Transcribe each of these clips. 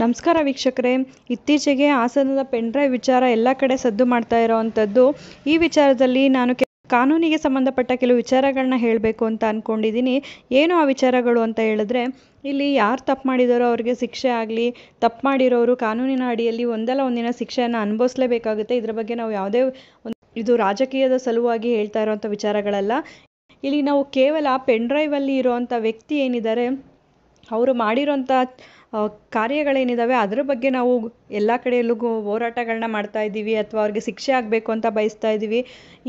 ನಮಸ್ಕಾರ ವೀಕ್ಷಕರೇ, ಇತ್ತೀಚೆಗೆ ಹಾಸನದ ಪೆನ್ ಡ್ರೈವ್ ವಿಚಾರ ಎಲ್ಲ ಕಡೆ ಸದ್ದು ಮಾಡ್ತಾ ಇರೋವಂಥದ್ದು. ಈ ವಿಚಾರದಲ್ಲಿ ನಾನು ಕಾನೂನಿಗೆ ಸಂಬಂಧಪಟ್ಟ ಕೆಲವು ವಿಚಾರಗಳನ್ನ ಹೇಳಬೇಕು ಅಂತ ಅಂದ್ಕೊಂಡಿದ್ದೀನಿ. ಏನು ಆ ವಿಚಾರಗಳು ಅಂತ ಹೇಳಿದ್ರೆ, ಇಲ್ಲಿ ಯಾರು ತಪ್ಪು ಮಾಡಿದಾರೋ ಅವ್ರಿಗೆ ಶಿಕ್ಷೆ ಆಗಲಿ, ತಪ್ಪು ಮಾಡಿರೋರು ಕಾನೂನಿನ ಅಡಿಯಲ್ಲಿ ಒಂದಲ್ಲ ಒಂದಿನ ಶಿಕ್ಷೆಯನ್ನು ಅನುಭವಿಸಲೇಬೇಕಾಗುತ್ತೆ. ಇದರ ಬಗ್ಗೆ ನಾವು ಯಾವುದೇ ಇದು ರಾಜಕೀಯದ ಸಲುವಾಗಿ ಹೇಳ್ತಾ ಇರೋವಂಥ ವಿಚಾರಗಳಲ್ಲ. ಇಲ್ಲಿ ನಾವು ಕೇವಲ ಪೆನ್ ಡ್ರೈವಲ್ಲಿ ಇರೋವಂಥ ವ್ಯಕ್ತಿ ಏನಿದ್ದಾರೆ, ಅವರು ಮಾಡಿರೋಂಥ ಕಾರ್ಯಗಳೇನಿದ್ದಾವೆ ಅದರ ಬಗ್ಗೆ ನಾವು ಎಲ್ಲ ಕಡೆಯಲ್ಲೂ ಹೋರಾಟಗಳನ್ನ ಮಾಡ್ತಾ ಇದ್ದೀವಿ, ಅಥವಾ ಅವ್ರಿಗೆ ಶಿಕ್ಷೆ ಆಗಬೇಕು ಅಂತ ಬಯಸ್ತಾ ಇದ್ದೀವಿ.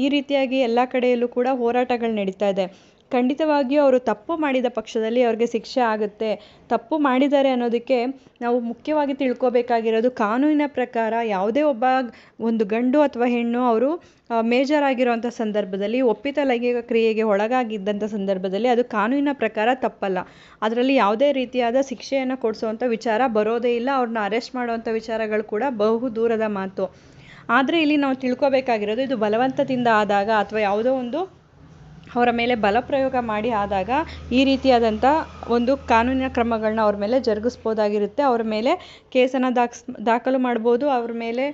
ಈ ರೀತಿಯಾಗಿ ಎಲ್ಲ ಕಡೆಯಲ್ಲೂ ಕೂಡ ಹೋರಾಟಗಳು ನಡೀತಾ ಇದೆ. ಖಂಡಿತವಾಗಿಯೂ ಅವರು ತಪ್ಪು ಮಾಡಿದ ಪಕ್ಷದಲ್ಲಿ ಅವ್ರಿಗೆ ಶಿಕ್ಷೆ ಆಗುತ್ತೆ. ತಪ್ಪು ಮಾಡಿದ್ದಾರೆ ಅನ್ನೋದಕ್ಕೆ ನಾವು ಮುಖ್ಯವಾಗಿ ತಿಳ್ಕೊಬೇಕಾಗಿರೋದು, ಕಾನೂನಿನ ಪ್ರಕಾರ ಯಾವುದೇ ಒಂದು ಗಂಡು ಅಥವಾ ಹೆಣ್ಣು ಅವರು ಮೇಜರ್ ಆಗಿರೋವಂಥ ಸಂದರ್ಭದಲ್ಲಿ, ಒಪ್ಪಿತ ಲೈಂಗಿಕ ಕ್ರಿಯೆಗೆ ಒಳಗಾಗಿದ್ದಂಥ ಸಂದರ್ಭದಲ್ಲಿ ಅದು ಕಾನೂನಿನ ಪ್ರಕಾರ ತಪ್ಪಲ್ಲ. ಅದರಲ್ಲಿ ಯಾವುದೇ ರೀತಿಯಾದ ಶಿಕ್ಷೆಯನ್ನು ಕೊಡಿಸುವಂಥ ವಿಚಾರ ಬರೋದೇ ಇಲ್ಲ. ಅವ್ರನ್ನ ಅರೆಸ್ಟ್ ಮಾಡುವಂಥ ವಿಚಾರಗಳು ಕೂಡ ಬಹು ದೂರದ ಮಾತು. ಆದರೆ ಇಲ್ಲಿ ನಾವು ತಿಳ್ಕೊಬೇಕಾಗಿರೋದು, ಇದು ಬಲವಂತದಿಂದ ಆದಾಗ ಅಥವಾ ಯಾವುದೋ ಒಂದು ಅವರ ಮೇಲೆ ಬಲಪ್ರಯೋಗ ಮಾಡಿ ಆದಾಗ ಈ ರೀತಿಯಾದಂಥ ಒಂದು ಕಾನೂನಿನ ಕ್ರಮಗಳನ್ನ ಅವ್ರ ಮೇಲೆ ಜರುಗಿಸ್ಬೋದಾಗಿರುತ್ತೆ. ಅವ್ರ ಮೇಲೆ ಕೇಸನ್ನು ದಾಖಲು ಮಾಡ್ಬೋದು, ಅವ್ರ ಮೇಲೆ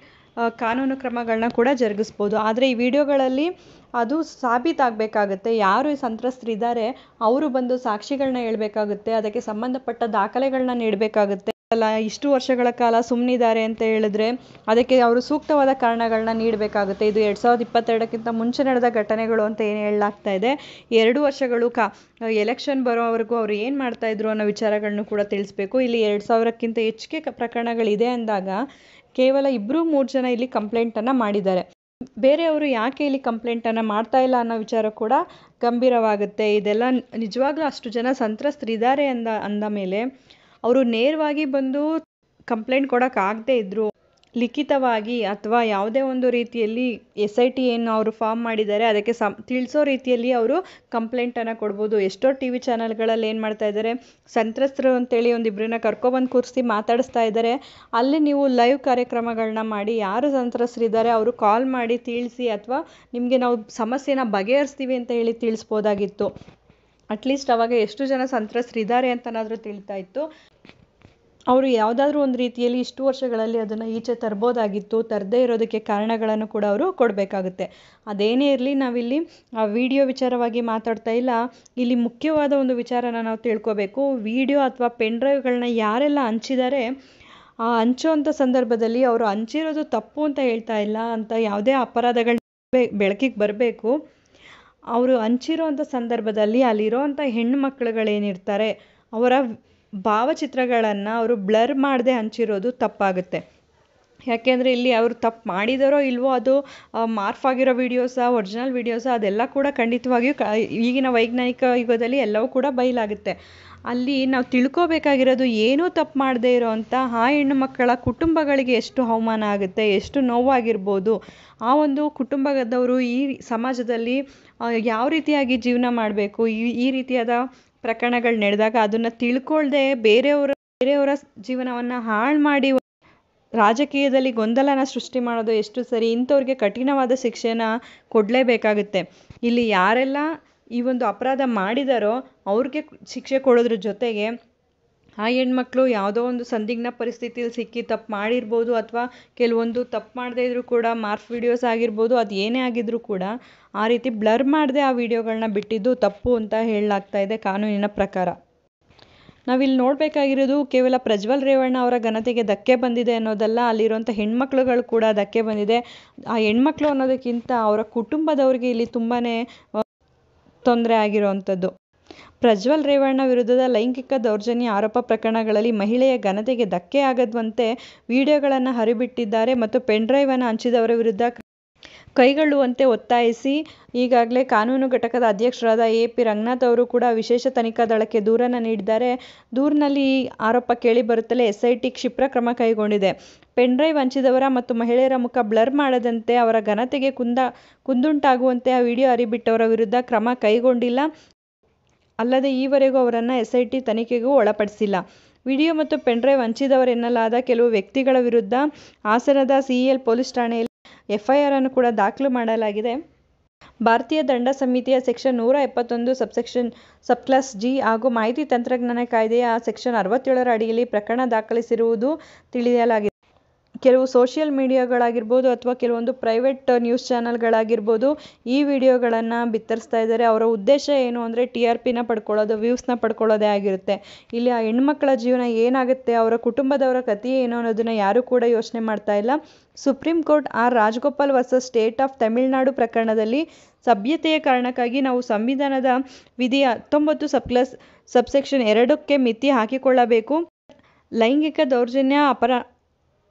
ಕಾನೂನು ಕ್ರಮಗಳನ್ನ ಕೂಡ ಜರುಗಿಸ್ಬೋದು. ಆದರೆ ಈ ವಿಡಿಯೋಗಳಲ್ಲಿ ಅದು ಸಾಬೀತಾಗಬೇಕಾಗುತ್ತೆ. ಯಾರು ಸಂತ್ರಸ್ತರಿದ್ದಾರೆ ಅವರು ಬಂದು ಸಾಕ್ಷಿಗಳನ್ನ ಹೇಳ್ಬೇಕಾಗುತ್ತೆ, ಅದಕ್ಕೆ ಸಂಬಂಧಪಟ್ಟ ದಾಖಲೆಗಳನ್ನ ನೀಡಬೇಕಾಗುತ್ತೆ. ಅಲ್ಲ, ಇಷ್ಟು ವರ್ಷಗಳ ಕಾಲ ಸುಮ್ಮನಿದ್ದಾರೆ ಅಂತ ಹೇಳಿದ್ರೆ ಅದಕ್ಕೆ ಅವರು ಸೂಕ್ತವಾದ ಕಾರಣಗಳನ್ನ ನೀಡಬೇಕಾಗುತ್ತೆ. ಇದು 2022ಕ್ಕಿಂತ ಮುಂಚೆ ನಡೆದ ಘಟನೆಗಳು ಅಂತ ಏನು ಹೇಳಲಾಗ್ತಾ ಇದೆ. 2 ವರ್ಷಗಳು ಎಲೆಕ್ಷನ್ ಬರೋವರೆಗೂ ಅವರು ಏನು ಮಾಡ್ತಾಯಿದ್ರು ಅನ್ನೋ ವಿಚಾರಗಳನ್ನು ಕೂಡ ತಿಳಿಸ್ಬೇಕು. ಇಲ್ಲಿ 2000ಕ್ಕಿಂತ ಹೆಚ್ಚಿಗೆ ಪ್ರಕರಣಗಳಿದೆ ಅಂದಾಗ ಕೇವಲ 2-3 ಜನ ಇಲ್ಲಿ ಕಂಪ್ಲೇಂಟನ್ನು ಮಾಡಿದ್ದಾರೆ. ಬೇರೆಯವರು ಯಾಕೆ ಇಲ್ಲಿ ಕಂಪ್ಲೇಂಟನ್ನು ಮಾಡ್ತಾ ಇಲ್ಲ ಅನ್ನೋ ವಿಚಾರ ಕೂಡ ಗಂಭೀರವಾಗುತ್ತೆ. ಇದೆಲ್ಲ ನಿಜವಾಗ್ಲೂ ಅಷ್ಟು ಜನ ಸಂತ್ರಸ್ತರಿದ್ದಾರೆ ಅಂದ ಮೇಲೆ ಅವರು ನೇರವಾಗಿ ಬಂದು ಕಂಪ್ಲೇಂಟ್ ಕೊಡೋಕ್ಕಾಗದೇ ಇದ್ದರು, ಲಿಖಿತವಾಗಿ ಅಥವಾ ಯಾವುದೇ ಒಂದು ರೀತಿಯಲ್ಲಿ SIT ಏನು ಅವರು ಫಾರ್ಮ್ ಮಾಡಿದ್ದಾರೆ ಅದಕ್ಕೆ ತಿಳಿಸೋ ರೀತಿಯಲ್ಲಿ ಅವರು ಕಂಪ್ಲೇಂಟನ್ನು ಕೊಡ್ಬೋದು. ಎಷ್ಟೋ TV ಚಾನಲ್ಗಳಲ್ಲಿ ಏನು ಮಾಡ್ತಾ ಇದ್ದಾರೆ, ಸಂತ್ರಸ್ತರು ಅಂತೇಳಿ ಒಂದಿಬ್ಬರನ್ನ ಕರ್ಕೊಬಂದು ಕೂರಿಸಿ ಮಾತಾಡಿಸ್ತಾ ಇದ್ದಾರೆ. ಅಲ್ಲಿ ನೀವು ಲೈವ್ ಕಾರ್ಯಕ್ರಮಗಳನ್ನ ಮಾಡಿ ಯಾರು ಸಂತ್ರಸ್ತರಿದ್ದಾರೆ ಅವರು ಕಾಲ್ ಮಾಡಿ ತಿಳಿಸಿ, ಅಥವಾ ನಿಮಗೆ ನಾವು ಸಮಸ್ಯೆನ ಬಗೆಹರಿಸ್ತೀವಿ ಅಂತ ಹೇಳಿ ತಿಳಿಸ್ಬೋದಾಗಿತ್ತು. ಅಟ್ಲೀಸ್ಟ್ ಅವಾಗ ಎಷ್ಟು ಜನ ಸಂತ್ರಸ್ತರಿದ್ದಾರೆ ಅಂತನಾದರೂ ತಿಳಿತಾ ಇತ್ತು. ಅವರು ಯಾವುದಾದ್ರೂ ಒಂದು ರೀತಿಯಲ್ಲಿ ಇಷ್ಟು ವರ್ಷಗಳಲ್ಲಿ ಅದನ್ನು ಈಚೆ ತರ್ಬೋದಾಗಿತ್ತು. ತರದೇ ಇರೋದಕ್ಕೆ ಕಾರಣಗಳನ್ನು ಕೂಡ ಅವರು ಕೊಡಬೇಕಾಗುತ್ತೆ. ಅದೇನೇ ಇರಲಿ, ನಾವಿಲ್ಲಿ ಆ ವಿಡಿಯೋ ವಿಚಾರವಾಗಿ ಮಾತಾಡ್ತಾ ಇಲ್ಲ. ಇಲ್ಲಿ ಮುಖ್ಯವಾದ ಒಂದು ವಿಚಾರನ ನಾವು ತಿಳ್ಕೊಬೇಕು. ವಿಡಿಯೋ ಅಥವಾ ಪೆನ್ ಡ್ರೈವ್ಗಳನ್ನ ಯಾರೆಲ್ಲ ಹಂಚಿದ್ದಾರೆ, ಆ ಹಂಚೋವಂಥ ಸಂದರ್ಭದಲ್ಲಿ ಅವರು ಹಂಚಿರೋದು ತಪ್ಪು ಅಂತ ಹೇಳ್ತಾ ಇಲ್ಲ, ಅಂತ ಯಾವುದೇ ಅಪರಾಧಗಳು ಬೆಳಕಿಗೆ ಬರಬೇಕು. ಅವರು ಹಂಚಿರೋವಂಥ ಸಂದರ್ಭದಲ್ಲಿ ಅಲ್ಲಿರೋವಂಥ ಹೆಣ್ಣು ಮಕ್ಕಳುಗಳೇನಿರ್ತಾರೆ ಅವರ ಭಾವಚಿತ್ರಗಳನ್ನು ಅವರು ಬ್ಲರ್ ಮಾಡದೆ ಹಂಚಿರೋದು ತಪ್ಪಾಗುತ್ತೆ. ಯಾಕೆಂದರೆ ಇಲ್ಲಿ ಅವರು ತಪ್ಪು ಮಾಡಿದಾರೋ ಇಲ್ವೋ, ಅದು ಮಾರ್ಫ್ ಆಗಿರೋ ವೀಡಿಯೋಸಾ ಒರಿಜಿನಲ್ ವೀಡಿಯೋಸಾ ಅದೆಲ್ಲ ಕೂಡ ಖಂಡಿತವಾಗಿಯೂ ಈಗಿನ ವೈಜ್ಞಾನಿಕ ಯುಗದಲ್ಲಿ ಎಲ್ಲವೂ ಕೂಡ ಬಯಲಾಗುತ್ತೆ. ಅಲ್ಲಿ ನಾವು ತಿಳ್ಕೊಬೇಕಾಗಿರೋದು, ಏನೂ ತಪ್ಪು ಮಾಡದೇ ಇರೋವಂಥ ಆ ಹೆಣ್ಣು ಮಕ್ಕಳ ಕುಟುಂಬಗಳಿಗೆ ಎಷ್ಟು ಅವಮಾನ ಆಗುತ್ತೆ, ಎಷ್ಟು ನೋವಾಗಿರ್ಬೋದು. ಆ ಒಂದು ಕುಟುಂಬದವರು ಈ ಸಮಾಜದಲ್ಲಿ ಯಾವ ರೀತಿಯಾಗಿ ಜೀವನ ಮಾಡಬೇಕು, ಈ ರೀತಿಯಾದ ಪ್ರಕರಣಗಳು ನಡೆದಾಗ ಅದನ್ನು ತಿಳ್ಕೊಳ್ದೆ ಬೇರೆಯವರ ಜೀವನವನ್ನು ಹಾಳು ಮಾಡಿ ರಾಜಕೀಯದಲ್ಲಿ ಗೊಂದಲನ ಸೃಷ್ಟಿ ಮಾಡೋದು ಎಷ್ಟು ಸರಿ. ಇಂಥವ್ರಿಗೆ ಕಠಿಣವಾದ ಶಿಕ್ಷೆನ ಕೊಡಲೇಬೇಕಾಗುತ್ತೆ. ಇಲ್ಲಿ ಯಾರೆಲ್ಲ ಈ ಒಂದು ಅಪರಾಧ ಮಾಡಿದಾರೋ ಅವ್ರಿಗೆ ಶಿಕ್ಷೆ ಕೊಡೋದ್ರ ಜೊತೆಗೆ ಆ ಹೆಣ್ಮಕ್ಳು ಯಾವುದೋ ಒಂದು ಸಂದಿಗ್ಧ ಪರಿಸ್ಥಿತಿಯಲ್ಲಿ ಸಿಕ್ಕಿ ತಪ್ಪು ಮಾಡಿರ್ಬೋದು, ಅಥವಾ ಕೆಲವೊಂದು ತಪ್ಪು ಮಾಡದೇ ಇದ್ರೂ ಕೂಡ ಮಾರ್ಫ್ ವಿಡಿಯೋಸ್ ಆಗಿರ್ಬೋದು, ಅದು ಏನೇ ಆಗಿದ್ರೂ ಕೂಡ ಆ ರೀತಿ ಬ್ಲರ್ ಮಾಡದೆ ಆ ವಿಡಿಯೋಗಳನ್ನ ಬಿಟ್ಟಿದ್ದು ತಪ್ಪು ಅಂತ ಹೇಳಲಾಗ್ತಾ ಇದೆ ಕಾನೂನಿನ ಪ್ರಕಾರ. ನಾವಿಲ್ಲಿ ನೋಡಬೇಕಾಗಿರೋದು, ಕೇವಲ ಪ್ರಜ್ವಲ್ ರೇವಣ್ಣ ಅವರ ಘನತೆಗೆ ಧಕ್ಕೆ ಬಂದಿದೆ ಅನ್ನೋದಲ್ಲ, ಅಲ್ಲಿರುವಂಥ ಹೆಣ್ಮಕ್ಳುಗಳು ಕೂಡ ಧಕ್ಕೆ ಬಂದಿದೆ. ಆ ಹೆಣ್ಮಕ್ಳು ಅನ್ನೋದಕ್ಕಿಂತ ಅವರ ಕುಟುಂಬದವ್ರಿಗೆ ಇಲ್ಲಿ ತುಂಬಾ ತೊಂದರೆ ಆಗಿರೋವಂಥದ್ದು. ಪ್ರಜ್ವಲ್ ರೇವಣ್ಣ ವಿರುದ್ಧದ ಲೈಂಗಿಕ ದೌರ್ಜನ್ಯ ಆರೋಪ ಪ್ರಕರಣಗಳಲ್ಲಿ ಮಹಿಳೆಯ ಘನತೆಗೆ ಧಕ್ಕೆ ಆಗದಂತೆ ವಿಡಿಯೋಗಳನ್ನು ಹರಿಬಿಟ್ಟಿದ್ದಾರೆ ಮತ್ತು ಪೆನ್ ಡ್ರೈವನ್ನು ಹಂಚಿದವರ ವಿರುದ್ಧ ಕೈಗೊಳ್ಳುವಂತೆ ಒತ್ತಾಯಿಸಿ ಈಗಾಗಲೇ ಕಾನೂನು ಘಟಕದ ಅಧ್ಯಕ್ಷರಾದ AP ರಂಗನಾಥ್ ಅವರು ಕೂಡ ವಿಶೇಷ ತನಿಖಾ ದಳಕ್ಕೆ ದೂರನ್ನು ನೀಡಿದ್ದಾರೆ. ದೂರಿನಲ್ಲಿ ಈ ಆರೋಪ ಕೇಳಿಬರುತ್ತಲೇ SIT ಕ್ಷಿಪ್ರ ಕ್ರಮ ಕೈಗೊಂಡಿದೆ. ಪೆನ್ ಡ್ರೈವ್ ಹಂಚಿದವರ ಮತ್ತು ಮಹಿಳೆಯರ ಮುಖ ಬ್ಲರ್ ಮಾಡದಂತೆ, ಅವರ ಘನತೆಗೆ ಕುಂದುಂಟಾಗುವಂತೆ ಆ ವಿಡಿಯೋ ಹರಿಬಿಟ್ಟವರ ವಿರುದ್ಧ ಕ್ರಮ ಕೈಗೊಂಡಿಲ್ಲ. ಅಲ್ಲದೆ ಈವರೆಗೂ ಅವರನ್ನು SIT ತನಿಖೆಗೂ ಒಳಪಡಿಸಿಲ್ಲ. ವಿಡಿಯೋ ಮತ್ತು ಪೆನ್ ಡ್ರೈವ್ ಹಂಚಿದವರೆನ್ನಲಾದ ಕೆಲವು ವ್ಯಕ್ತಿಗಳ ವಿರುದ್ಧ ಹಾಸನದ CEL ಪೊಲೀಸ್ ಠಾಣೆಯಲ್ಲಿ FIR ಅನ್ನು ಕೂಡ ದಾಖಲು ಮಾಡಲಾಗಿದೆ. ಭಾರತೀಯ ದಂಡ ಸಂಹಿತೆಯ ಸೆಕ್ಷನ್ 171 ಸಬ್ಕ್ಲಾಸ್ ಜಿ ಹಾಗೂ ಮಾಹಿತಿ ತಂತ್ರಜ್ಞಾನ ಕಾಯ್ದೆಯ ಸೆಕ್ಷನ್ 67ರ ಅಡಿಯಲ್ಲಿ ಪ್ರಕರಣ ದಾಖಲಿಸಿರುವುದು ತಿಳಿಯಲಾಗಿದೆ. ಕೆಲವು ಸೋಷಿಯಲ್ ಮೀಡಿಯಾಗಳಾಗಿರ್ಬೋದು ಅಥವಾ ಕೆಲವೊಂದು ಪ್ರೈವೇಟ್ ನ್ಯೂಸ್ ಚಾನಲ್ಗಳಾಗಿರ್ಬೋದು ಈ ವಿಡಿಯೋಗಳನ್ನು ಬಿತ್ತರಿಸ್ತಾ ಇದ್ದಾರೆ. ಅವರ ಉದ್ದೇಶ ಏನು ಅಂದರೆ TRPನ ಪಡ್ಕೊಳ್ಳೋದು, ವ್ಯೂಸ್ನ ಪಡ್ಕೊಳ್ಳೋದೇ ಆಗಿರುತ್ತೆ. ಇಲ್ಲಿ ಆ ಹೆಣ್ಮಕ್ಳ ಜೀವನ ಏನಾಗುತ್ತೆ, ಅವರ ಕುಟುಂಬದವರ ಕಥೆ ಏನು ಅನ್ನೋದನ್ನು ಯಾರೂ ಕೂಡ ಯೋಚನೆ ಮಾಡ್ತಾ ಇಲ್ಲ. Supreme court R Rajagopal versus state of Tamil Nadu ಪ್ರಕರಣದಲ್ಲಿ ಸಭ್ಯತೆಯ ಕಾರಣಕ್ಕಾಗಿ ನಾವು ಸಂವಿಧಾನದ ವಿಧಿ 19 ಸಬ್ಸೆಕ್ಷನ್ 2ಕ್ಕೆ ಮಿತಿ ಹಾಕಿಕೊಳ್ಳಬೇಕು. ಲೈಂಗಿಕ ದೌರ್ಜನ್ಯ,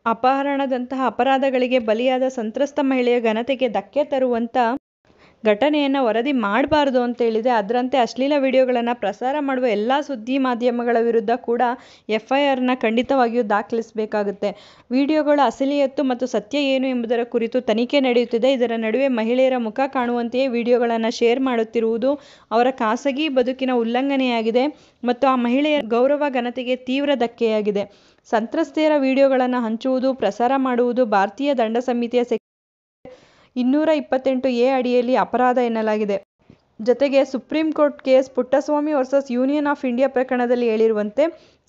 ಅಪಹರಣದಂತಹ ಅಪರಾಧಗಳಿಗೆ ಬಲಿಯಾದ ಸಂತ್ರಸ್ತ ಮಹಿಳೆಯ ಘನತೆಗೆ ಧಕ್ಕೆ ತರುವಂಥ ಘಟನೆಯನ್ನು ವರದಿ ಮಾಡಬಾರ್ದು ಅಂತ ಹೇಳಿದೆ. ಅದರಂತೆ ಅಶ್ಲೀಲ ವಿಡಿಯೋಗಳನ್ನು ಪ್ರಸಾರ ಮಾಡುವ ಎಲ್ಲ ಸುದ್ದಿ ಮಾಧ್ಯಮಗಳ ವಿರುದ್ಧ ಕೂಡ FIRನ ಖಂಡಿತವಾಗಿಯೂ ದಾಖಲಿಸಬೇಕಾಗುತ್ತೆ. ವಿಡಿಯೋಗಳ ಅಸಲಿಯತ್ತು ಮತ್ತು ಸತ್ಯ ಏನು ಎಂಬುದರ ಕುರಿತು ತನಿಖೆ ನಡೆಯುತ್ತಿದೆ. ಇದರ ನಡುವೆ ಮಹಿಳೆಯರ ಮುಖ ಕಾಣುವಂತೆಯೇ ವಿಡಿಯೋಗಳನ್ನು ಶೇರ್ ಮಾಡುತ್ತಿರುವುದು ಅವರ ಖಾಸಗಿ ಬದುಕಿನ ಉಲ್ಲಂಘನೆಯಾಗಿದೆ ಮತ್ತು ಆ ಮಹಿಳೆಯರ ಗೌರವ ಘನತೆಗೆ ತೀವ್ರ ಧಕ್ಕೆಯಾಗಿದೆ. ಸಂತ್ರಸ್ತೆಯರ ವಿಡಿಯೋಗಳನ್ನು ಹಂಚುವುದು, ಪ್ರಸಾರ ಮಾಡುವುದು ಭಾರತೀಯ ದಂಡ ಸಂಹಿತೆಯ ಸೆಕ್ಷನ್ 228A ಅಡಿಯಲ್ಲಿ ಅಪರಾಧ ಎನ್ನಲಾಗಿದೆ. ಜೊತೆಗೆ supreme court case Puttaswamy versus union of India ಪ್ರಕರಣದಲ್ಲಿ ಹೇಳಿರುವಂತೆ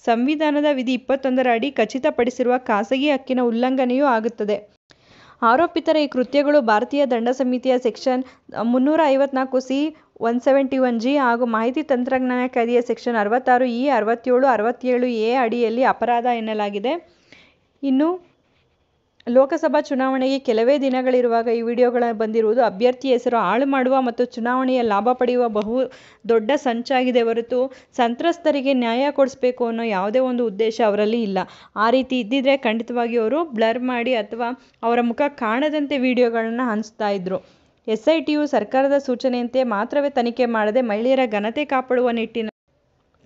ಸಂವಿಧಾನದ ವಿಧಿ 21ರ ಅಡಿ ಖಚಿತಪಡಿಸಿರುವ ಖಾಸಗಿ ಹಕ್ಕಿನ ಉಲ್ಲಂಘನೆಯೂ ಆಗುತ್ತದೆ. ಆರೋಪಿತರ ಈ ಕೃತ್ಯಗಳು ಭಾರತೀಯ ದಂಡ ಸಂಹಿತೆಯ ಸೆಕ್ಷನ್ 354C 171G ಹಾಗೂ ಮಾಹಿತಿ ತಂತ್ರಜ್ಞಾನ ಕಾಯ್ದೆಯ ಸೆಕ್ಷನ್ 66E 67 67A ಅಡಿಯಲ್ಲಿ ಅಪರಾಧ ಎನ್ನಲಾಗಿದೆ. ಇನ್ನು ಲೋಕಸಭಾ ಚುನಾವಣೆಗೆ ಕೆಲವೇ ದಿನಗಳಿರುವಾಗ ಈ ವಿಡಿಯೋಗಳು ಬಂದಿರುವುದು ಅಭ್ಯರ್ಥಿ ಹೆಸರು ಹಾಳು ಮಾಡುವ ಮತ್ತು ಚುನಾವಣೆಯ ಲಾಭ ಪಡೆಯುವ ಬಹು ದೊಡ್ಡ ಸಂಚಾಗಿದೆ ಹೊರತು ಸಂತ್ರಸ್ತರಿಗೆ ನ್ಯಾಯ ಕೊಡಿಸ್ಬೇಕು ಅನ್ನೋ ಯಾವುದೇ ಒಂದು ಉದ್ದೇಶ ಅವರಲ್ಲಿ ಇಲ್ಲ. ಆ ರೀತಿ ಇದ್ದಿದ್ರೆ ಖಂಡಿತವಾಗಿ ಅವರು ಬ್ಲರ್ ಮಾಡಿ ಅಥವಾ ಅವರ ಮುಖ ಕಾಣದಂತೆ ವಿಡಿಯೋಗಳನ್ನು ಹಂಚ್ತಾ ಇದ್ರು. SITಯು ಸರ್ಕಾರದ ಸೂಚನೆಯಂತೆ ಮಾತ್ರವೇ ತನಿಖೆ ಮಾಡದೆ ಮಹಿಳೆಯರ ಘನತೆ ಕಾಪಾಡುವ ನಿಟ್ಟಿನಲ್ಲಿ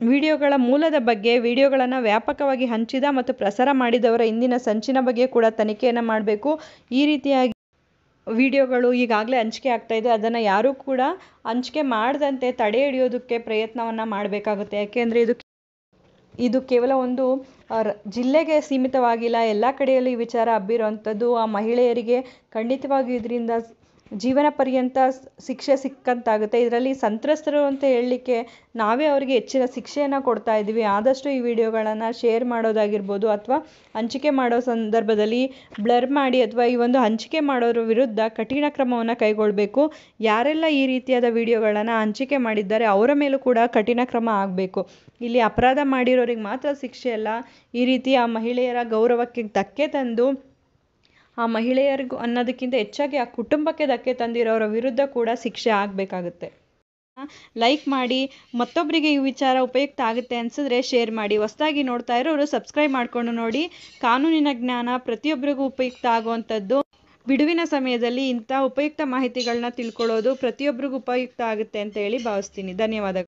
ವಿಡಿಯೋಗಳ ಮೂಲದ ಬಗ್ಗೆ, ವಿಡಿಯೋಗಳನ್ನು ವ್ಯಾಪಕವಾಗಿ ಹಂಚಿದ ಮತ್ತು ಪ್ರಸಾರ ಮಾಡಿದವರ ಹಿಂದಿನ ಸಂಚಿನ ಬಗ್ಗೆ ಕೂಡ ತನಿಖೆಯನ್ನು ಮಾಡಬೇಕು. ಈ ರೀತಿಯಾಗಿ ವಿಡಿಯೋಗಳು ಈಗಾಗಲೇ ಹಂಚಿಕೆ ಆಗ್ತಾ ಇದೆ. ಅದನ್ನು ಯಾರೂ ಕೂಡ ಹಂಚಿಕೆ ಮಾಡದಂತೆ ತಡೆ ಹಿಡಿಯೋದಕ್ಕೆ ಪ್ರಯತ್ನವನ್ನು ಮಾಡಬೇಕಾಗುತ್ತೆ. ಯಾಕೆಂದರೆ ಇದು ಕೇವಲ ಒಂದು ಜಿಲ್ಲೆಗೆ ಸೀಮಿತವಾಗಿಲ್ಲ, ಎಲ್ಲ ಕಡೆಯಲ್ಲೂ ಈ ವಿಚಾರ ಹಬ್ಬಿರುವಂಥದ್ದು. ಆ ಮಹಿಳೆಯರಿಗೆ ಖಂಡಿತವಾಗಿಯೂ ಇದರಿಂದ ಜೀವನ ಪರ್ಯಂತ ಶಿಕ್ಷೆ ಸಿಕ್ಕಂತಾಗುತ್ತೆ. ಇದರಲ್ಲಿ ಸಂತ್ರಸ್ತರು ಅಂತ ಹೇಳಲಿಕ್ಕೆ ನಾವೇ ಅವರಿಗೆ ಹೆಚ್ಚಿನ ಶಿಕ್ಷೆಯನ್ನು ಕೊಡ್ತಾ ಇದ್ದೀವಿ. ಆದಷ್ಟು ಈ ವಿಡಿಯೋಗಳನ್ನು ಶೇರ್ ಮಾಡೋದಾಗಿರ್ಬೋದು ಅಥವಾ ಹಂಚಿಕೆ ಮಾಡೋ ಸಂದರ್ಭದಲ್ಲಿ ಬ್ಲರ್ ಮಾಡಿ ಅಥವಾ ಈ ಒಂದು ಹಂಚಿಕೆ ಮಾಡೋರ ವಿರುದ್ಧ ಕಠಿಣ ಕ್ರಮವನ್ನು ಕೈಗೊಳ್ಳಬೇಕು. ಯಾರೆಲ್ಲ ಈ ರೀತಿಯಾದ ವಿಡಿಯೋಗಳನ್ನು ಹಂಚಿಕೆ ಮಾಡಿದ್ದಾರೆ ಅವರ ಮೇಲೂ ಕೂಡ ಕಠಿಣ ಕ್ರಮ ಆಗಬೇಕು. ಇಲ್ಲಿ ಅಪರಾಧ ಮಾಡಿರೋರಿಗೆ ಮಾತ್ರ ಶಿಕ್ಷೆ ಅಲ್ಲ, ಈ ರೀತಿ ಆ ಮಹಿಳೆಯರ ಗೌರವಕ್ಕೆ ಧಕ್ಕೆ ತಂದು ಆ ಮಹಿಳೆಯರಿಗೂ ಅನ್ನೋದಕ್ಕಿಂತ ಹೆಚ್ಚಾಗಿ ಆ ಕುಟುಂಬಕ್ಕೆ ಧಕ್ಕೆ ತಂದಿರೋರ ವಿರುದ್ಧ ಕೂಡ ಶಿಕ್ಷೆ ಆಗಬೇಕಾಗುತ್ತೆ. ಲೈಕ್ ಮಾಡಿ, ಮತ್ತೊಬ್ಬರಿಗೆ ಈ ವಿಚಾರ ಉಪಯುಕ್ತ ಆಗುತ್ತೆ ಅನಿಸಿದ್ರೆ ಶೇರ್ ಮಾಡಿ. ಹೊಸದಾಗಿ ನೋಡ್ತಾ ಇರೋರು ಸಬ್ಸ್ಕ್ರೈಬ್ ಮಾಡಿಕೊಂಡು ನೋಡಿ. ಕಾನೂನಿನ ಜ್ಞಾನ ಪ್ರತಿಯೊಬ್ಬರಿಗೂ ಉಪಯುಕ್ತ ಆಗುವಂಥದ್ದು. ಬಿಡುವಿನ ಸಮಯದಲ್ಲಿ ಇಂಥ ಉಪಯುಕ್ತ ಮಾಹಿತಿಗಳನ್ನ ತಿಳ್ಕೊಳ್ಳೋದು ಪ್ರತಿಯೊಬ್ಬರಿಗೂ ಉಪಯುಕ್ತ ಆಗುತ್ತೆ ಅಂತ ಹೇಳಿ ಭಾವಿಸ್ತೀನಿ. ಧನ್ಯವಾದಗಳು.